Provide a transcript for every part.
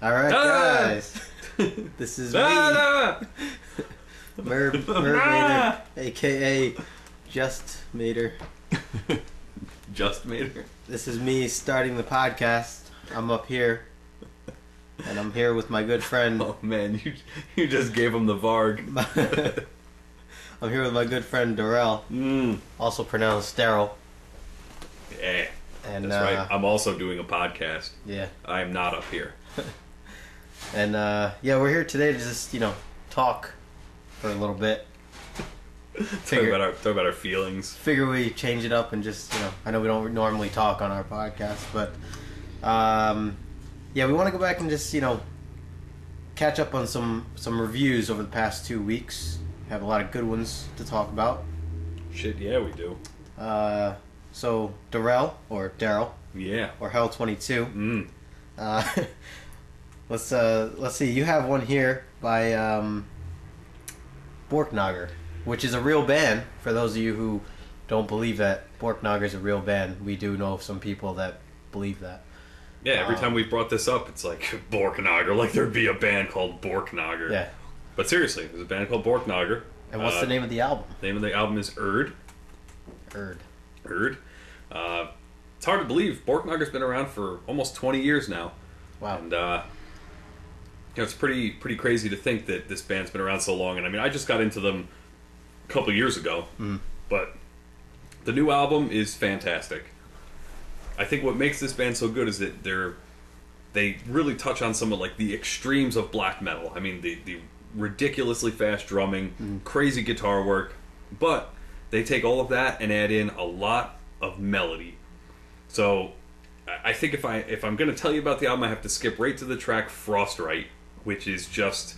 Alright, guys. This is me. Mater, a.k.a. Just Mater. Just Mater? This is me starting the podcast. I'm up here. And I'm here with my good friend. Oh man, you just gave him the Varg. I'm here with my good friend Darrell. Also pronounced Darrell. Yeah. And, that's right. I'm also doing a podcast. Yeah. I am not up here. And yeah, we're here today to just, talk for a little bit. Talk about our feelings. Figure we change it up and just, I know we don't normally talk on our podcast, but yeah, we want to go back and just, catch up on some reviews over the past 2 weeks. Have a lot of good ones to talk about. Shit, yeah, we do. So Darrell or Yeah, or Hell 22. Let's see. You have one here by Borknagar, which is a real band. For those of you who don't believe that Borknagar is a real band, we do know some people that believe that. Yeah, every time we've brought this up, it's like Borknagar, like there'd be a band called Borknagar. Yeah. But seriously, there's a band called Borknagar. And what's the name of the album? The name of the album is Erd. It's hard to believe. Borknagar's been around for almost 20 years now. Wow. And it's pretty crazy to think that this band's been around so long. And I mean, I just got into them a couple years ago. But the new album is fantastic. I think what makes this band so good is that they really touch on some of like the extremes of black metal. I mean, the ridiculously fast drumming, crazy guitar work, but they take all of that and add in a lot of melody. So I think if I'm going to tell you about the album, I have to skip right to the track Frostrite, which is just,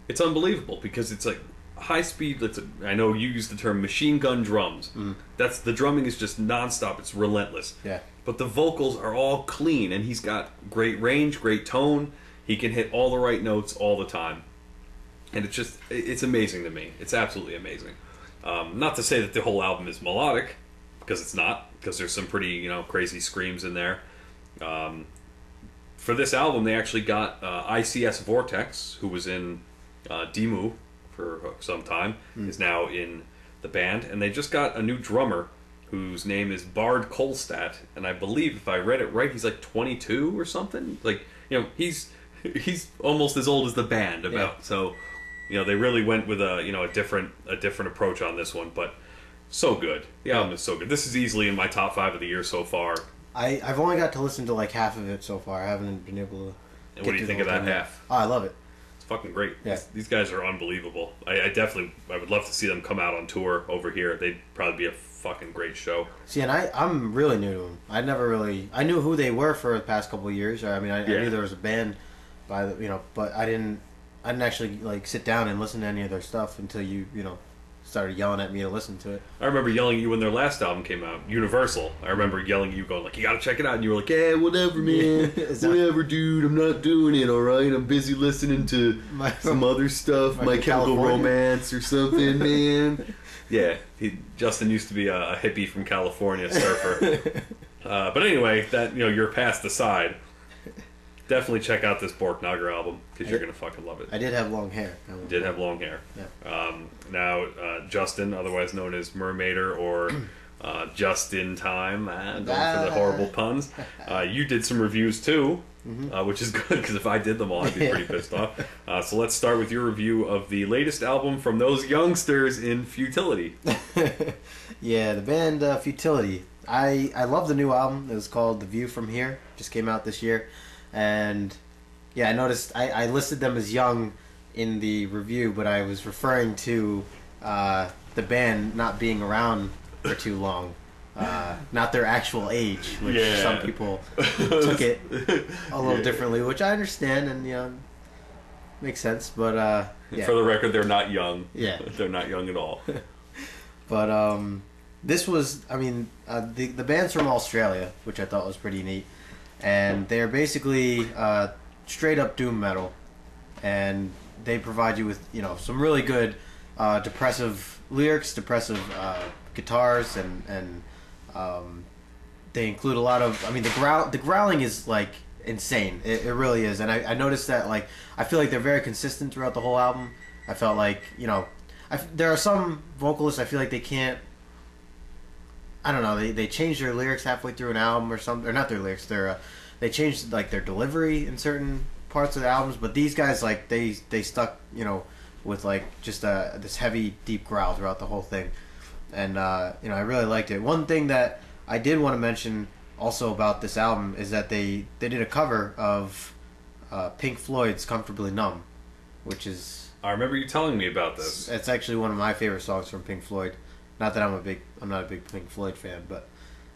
it's unbelievable because it's like high speed. I know you use the term machine gun drums. The drumming is just nonstop. It's relentless. Yeah. But the vocals are all clean, and he's got great range, great tone. He can hit all the right notes all the time. And it's amazing to me. It's absolutely amazing. Not to say that the whole album is melodic, because it's not, because there's some pretty, crazy screams in there. For this album, they actually got ICS Vortex, who was in Demu for some time, is now in the band, and they just got a new drummer whose name is Bard Kolstad, and I believe, if I read it right, he's like 22 or something. Like, he's almost as old as the band so they really went with a different approach on this one, but so good. The album is so good. This is easily in my top 5 of the year so far. I've only got to listen to like half of it so far. I haven't been able to. And what do you think of that half? Oh, I love it. It's fucking great. Yeah. These guys are unbelievable. I would love to see them come out on tour over here. They'd probably be a fucking great show. See, and I'm really new to them. I knew who they were for the past couple of years. I knew there was a band but I didn't actually like sit down and listen to any of their stuff until you started yelling at me to listen to it. I remember yelling at you when their last album came out, Universal. I remember yelling at you, going like, "You gotta check it out," and you were like, "Yeah, whatever, man. Whatever, dude. I'm not doing it. All right, I'm busy listening to some other stuff, My Chemical Romance or something, man." Yeah, Justin used to be a hippie from California, surfer. But anyway, that your past aside, definitely check out this Borknagar album because you're gonna fucking love it. I did have long hair. Did have long hair. Yeah. Now, Justin, otherwise known as Mermaider or Just in Time, going for the horrible puns. You did some reviews too, which is good because if I did them all, I'd be pretty pissed off. So let's start with your review of the latest album from those youngsters in Futility. Yeah, the band Futility. I love the new album. It was called The View From Here. Just came out this year. And yeah, I noticed I listed them as young in the review, but I was referring to the band not being around for too long, not their actual age, which some people took it a little differently, which I understand and makes sense. But for the record, they're not young. Yeah, they're not young at all. But this was, the band's from Australia, which I thought was pretty neat. And they're basically straight up doom metal, and they provide you with some really good depressive lyrics, depressive guitars, and they include a lot of. The growling is like insane. It really is. And I noticed that, like, I feel like they're very consistent throughout the whole album. I felt like, you know, there are some vocalists I feel like they can't, I don't know, they change their lyrics halfway through an album or something, or not their lyrics, they changed, like, their delivery in certain parts of the albums, but these guys, like, they stuck, you know, with, like, just this heavy, deep growl throughout the whole thing. And, you know, I really liked it. One thing that I did want to mention also about this album is that they did a cover of Pink Floyd's Comfortably Numb, which is... I remember you telling me about this. It's actually one of my favorite songs from Pink Floyd. Not that I'm not a big Pink Floyd fan, but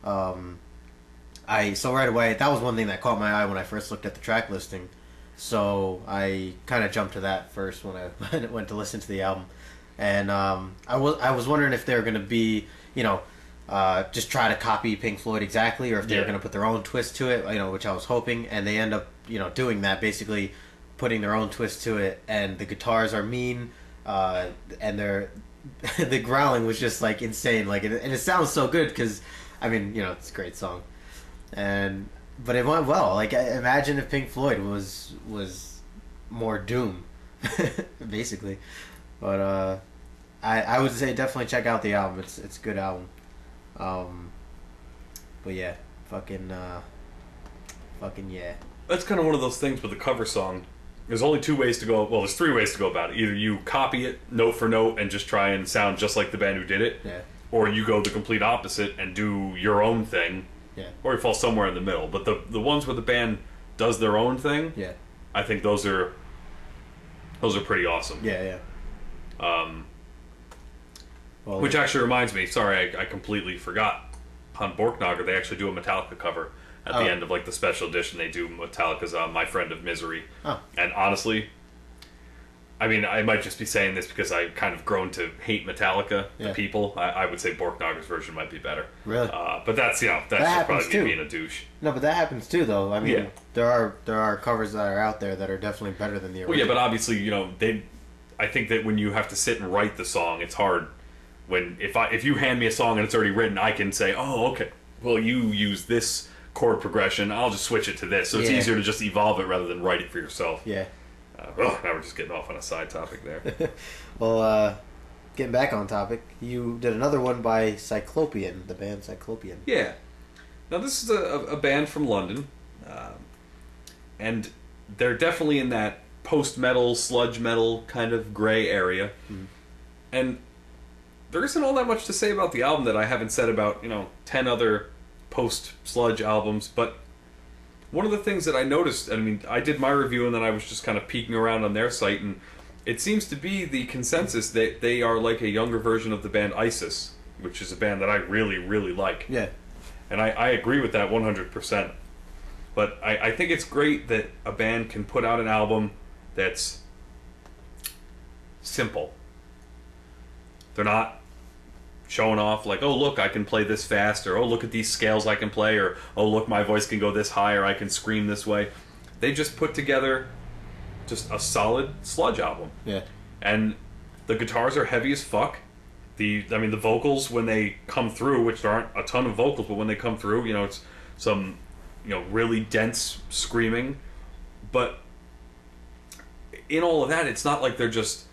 so right away, that was one thing that caught my eye when I first looked at the track listing. So I kind of jumped to that first when I went to listen to the album. And I was wondering if they were going to be, you know, just try to copy Pink Floyd exactly, or if they were going to put their own twist to it, you know, which I was hoping. And they end up, you know, doing that, basically putting their own twist to it. And the guitars are mean, and the growling was just, like, insane. Like, and it sounds so good because, I mean, you know, it's a great song. But it went well. Like, imagine if Pink Floyd was more doom, basically. But I would say definitely check out the album. It's a good album. But yeah, fucking yeah. That's kind of one of those things with a cover song. There's only two ways to go. Well, there's three ways to go about it. Either you copy it note for note and just try and sound just like the band who did it, or you go the complete opposite and do your own thing, or you fall somewhere in the middle. But the ones where the band does their own thing, I think those are pretty awesome. Well, which actually reminds me, sorry, I completely forgot. On Borknagar, they actually do a Metallica cover at the end of, like, the special edition. They do Metallica's My Friend of Misery. And honestly, I mean, I might just be saying this because I've kind of grown to hate Metallica, the people. I would say Borknagar's version might be better. Really? But that's, you know, that's just probably me being a douche. No, but that happens too, though. I mean, there are covers that are out there that are definitely better than the original. Well, yeah, but obviously, you know, I think that when you have to sit and write the song, it's hard. When if you hand me a song and it's already written, I can say, oh, okay, well, you use this chord progression, I'll just switch it to this. So it's easier to just evolve it rather than write it for yourself. Yeah. Now we're just getting off on a side topic there. Well, getting back on topic, you did another one by Cyclopian, the band Cyclopian. Yeah. Now this is a band from London, and they're definitely in that post-metal, sludge metal kind of gray area. And there isn't all that much to say about the album that I haven't said about, you know, 10 other post-sludge albums, but one of the things that I noticed, I mean, I did my review and then I was just kind of peeking around on their site, and it seems to be the consensus that they are like a younger version of the band ISIS, which is a band that I really, really like. Yeah. And I agree with that 100%. But I think it's great that a band can put out an album that's simple. They're not showing off like, oh, look, I can play this fast, or oh, look at these scales I can play, or oh, look, my voice can go this high, or I can scream this way. They just put together just a solid sludge album. Yeah. And the guitars are heavy as fuck. The vocals, when they come through, which there aren't a ton of vocals, but when they come through, you know, it's some, you know, really dense screaming. But in all of that, it's not like they're just...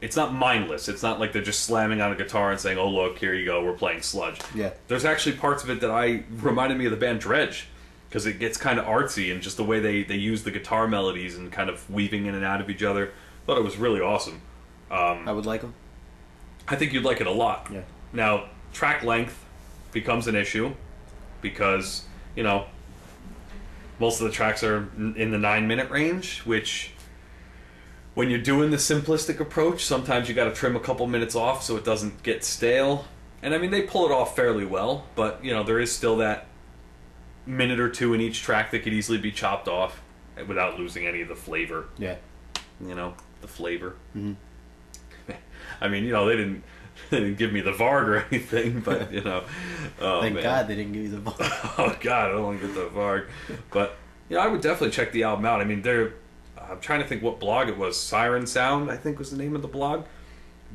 It's not mindless. It's not like they're just slamming on a guitar and saying, oh, look, here you go, we're playing sludge. Yeah. There's actually parts of it that reminded me of the band Dredge, because it gets kind of artsy, and just the way they use the guitar melodies and kind of weaving in and out of each other. I thought it was really awesome. I would like them. I think you'd like it a lot. Yeah. Now, track length becomes an issue, because, you know, most of the tracks are in the 9-minute range, which... When you're doing the simplistic approach, sometimes you got to trim a couple minutes off so it doesn't get stale. And I mean, they pull it off fairly well, but you know, there is still that minute or two in each track that could easily be chopped off without losing any of the flavor. Yeah. You know, the flavor. Mm-hmm. I mean, you know, they didn't give me the Varg or anything, but you know. Oh, Thank man. God they didn't give you the Varg. Oh God, I don't want to get the Varg. But yeah, I would definitely check the album out. I mean, I'm trying to think what blog it was. Siren Sound, I think, was the name of the blog.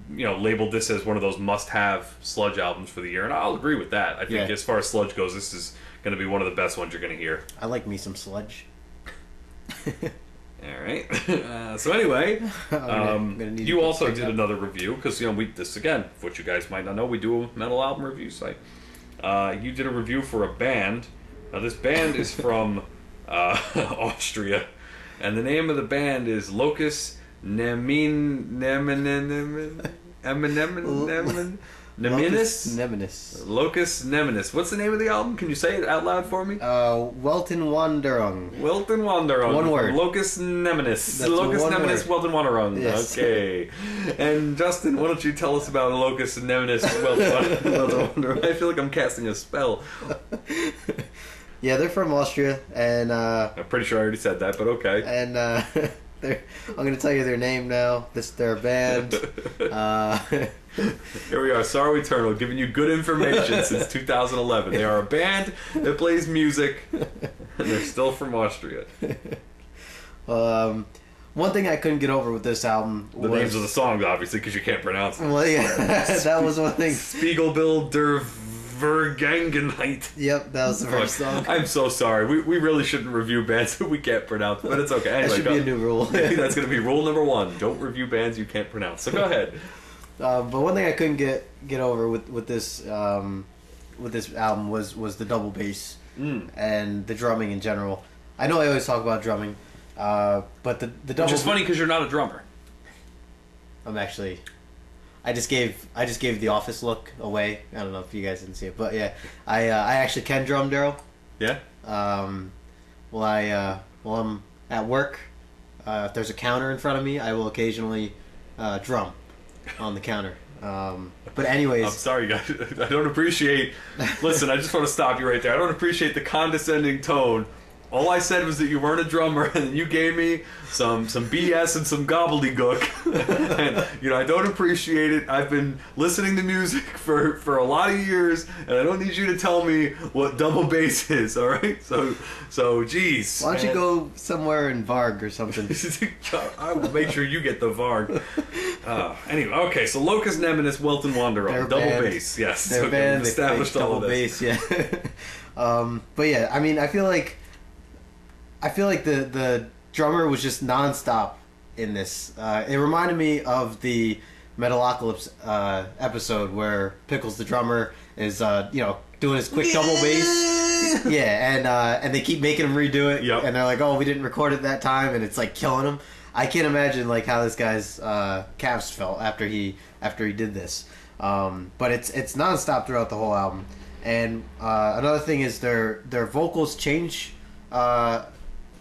You know, labeled this as one of those must-have sludge albums for the year, and I'll agree with that. I think as far as sludge goes, this is going to be one of the best ones you're going to hear. I like me some sludge. All right. So anyway, you also did another review because this again, what you guys might not know, we do a metal album review site. You did a review for a band. Now this band is from Austria, and the name of the band is Locus Neminis. Locus Neminis. What's the name of the album? Can you say it out loud for me? Welten Wanderung. Welten Wanderung. One word. Locus Neminis. That's Locus one Neminis. word. Welten Wanderung. Yes. Okay. And Justin, why don't you tell us about Locus Neminis? Welten Wanderung. I feel like I'm casting a spell. Yeah, they're from Austria, and I'm pretty sure I already said that, but okay. And I'm going to tell you their name now. Their band. Here we are, Sorrow Eternal, giving you good information since 2011. They are a band that plays music, and they're still from Austria. One thing I couldn't get over with this album was... The names of the songs, obviously, because you can't pronounce them. Well, yeah, that was one thing. Spiegelbild der Vergangenheit. Yep, that was the first song. I'm so sorry. We really shouldn't review bands that we can't pronounce, but it's okay. Anyway, that should be a new rule. That's going to be rule number 1. Don't review bands you can't pronounce. So go ahead. But one thing I couldn't get over with this album was the double bass and the drumming in general. I know I always talk about drumming, but the double... Which is funny because you're not a drummer. I'm actually... I just gave the Office look away. I don't know if you guys didn't see it, but yeah, I actually can drum, Darrell. Yeah. While I'm at work, if there's a counter in front of me, I will occasionally drum on the counter. But anyways, I'm sorry, guys. I don't appreciate. Listen, I just want to stop you right there. I don't appreciate the condescending tone. All I said was that you weren't a drummer, and you gave me some BS and some gobbledygook. And I don't appreciate it. I've been listening to music for a lot of years, and I don't need you to tell me what double bass is. All right? So, geez. Why don't you go somewhere in Varg or something? I will make sure you get the Varg. Anyway, okay. So Locus Neminis, Welten Wanderung, double bass. Yes. Their band, established all of this. Bass, yeah. But yeah, I mean, I feel like the drummer was just nonstop in this. It reminded me of the Metalocalypse episode where Pickles the drummer is doing his quick double bass. Yeah, and they keep making him redo it. Yep. And they're like, oh, we didn't record it that time, and it's like killing him. I can't imagine like how this guy's calves felt after he did this. But it's nonstop throughout the whole album. And another thing is their vocals change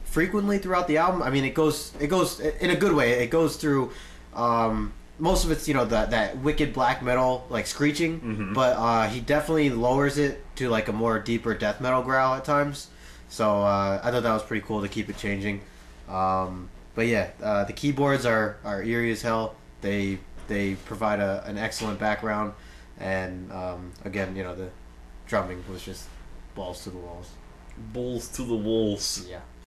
frequently throughout the album. I mean, it goes in a good way. It goes through most of it's that wicked black metal like screeching, but he definitely lowers it to like a more deeper death metal growl at times. So I thought that was pretty cool to keep it changing. But yeah, the keyboards are eerie as hell. They provide an excellent background, and again, the drumming was just balls to the walls. Balls to the walls. Yeah.